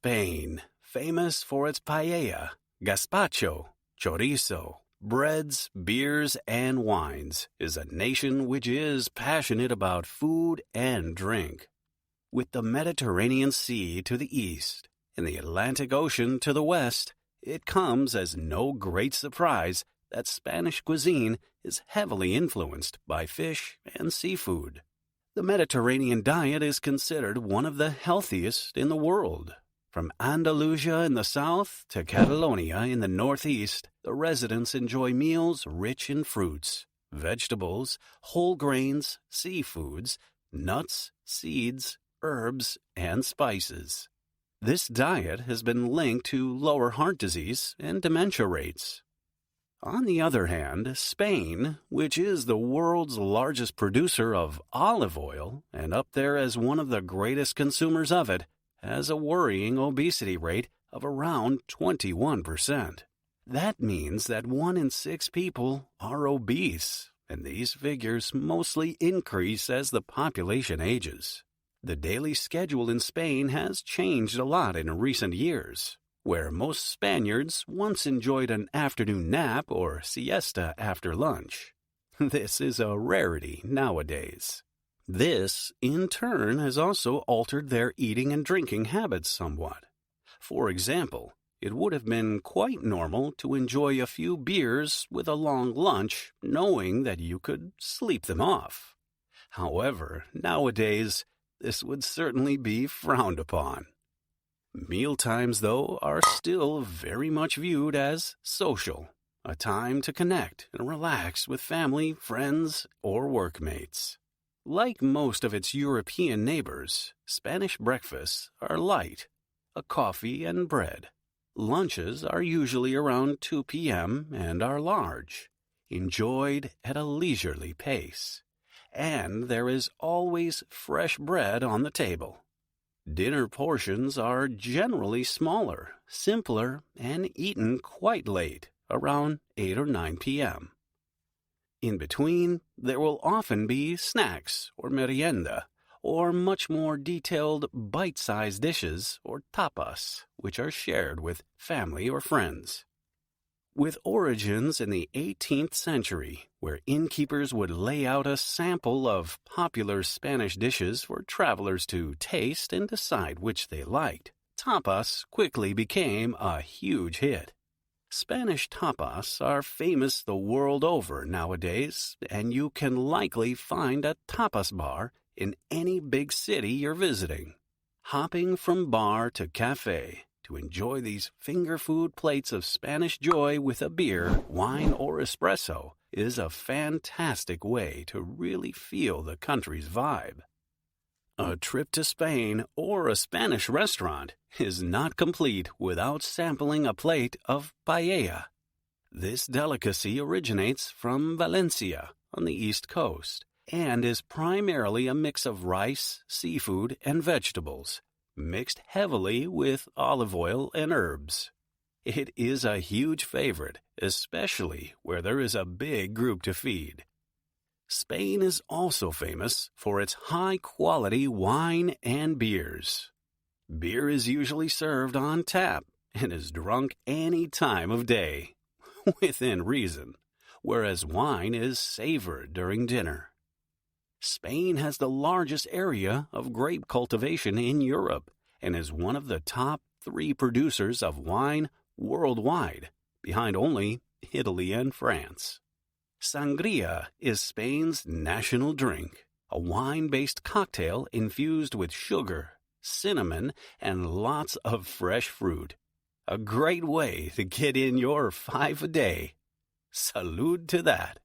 Spain, famous for its paella, gazpacho, chorizo, breads, beers, and wines, is a nation which is passionate about food and drink. With the Mediterranean Sea to the east and the Atlantic Ocean to the west, it comes as no great surprise that Spanish cuisine is heavily influenced by fish and seafood. The Mediterranean diet is considered one of the healthiest in the world. From Andalusia in the south to Catalonia in the northeast, the residents enjoy meals rich in fruits, vegetables, whole grains, seafoods, nuts, seeds, herbs, and spices. This diet has been linked to lower heart disease and dementia rates. On the other hand, Spain, which is the world's largest producer of olive oil and up there as one of the greatest consumers of it, has a worrying obesity rate of around 21%. That means that 1 in 6 people are obese, and these figures mostly increase as the population ages. The daily schedule in Spain has changed a lot in recent years, where most Spaniards once enjoyed an afternoon nap or siesta after lunch. This is a rarity nowadays. This, in turn, has also altered their eating and drinking habits somewhat. For example, it would have been quite normal to enjoy a few beers with a long lunch, knowing that you could sleep them off. However, nowadays, this would certainly be frowned upon. Mealtimes, though, are still very much viewed as social, a time to connect and relax with family, friends, or workmates. Like most of its European neighbors, Spanish breakfasts are light, a coffee and bread. Lunches are usually around 2 p.m. and are large, enjoyed at a leisurely pace. And there is always fresh bread on the table. Dinner portions are generally smaller, simpler, and eaten quite late, around 8 or 9 p.m. In between, there will often be snacks or merienda, or much more detailed bite-sized dishes or tapas, which are shared with family or friends. With origins in the 18th century, where innkeepers would lay out a sample of popular Spanish dishes for travelers to taste and decide which they liked, tapas quickly became a huge hit. Spanish tapas are famous the world over nowadays, and you can likely find a tapas bar in any big city you're visiting. Hopping from bar to cafe to enjoy these finger food plates of Spanish joy with a beer, wine, or espresso is a fantastic way to really feel the country's vibe. A trip to Spain or a Spanish restaurant is not complete without sampling a plate of paella. This delicacy originates from Valencia on the East Coast and is primarily a mix of rice, seafood, and vegetables, mixed heavily with olive oil and herbs. It is a huge favorite, especially where there is a big group to feed. Spain is also famous for its high-quality wine and beers. Beer is usually served on tap and is drunk any time of day, within reason, whereas wine is savored during dinner. Spain has the largest area of grape cultivation in Europe and is one of the top 3 producers of wine worldwide, behind only Italy and France. Sangria is Spain's national drink, a wine-based cocktail infused with sugar, cinnamon, and lots of fresh fruit. A great way to get in your 5 a day. Salud to that.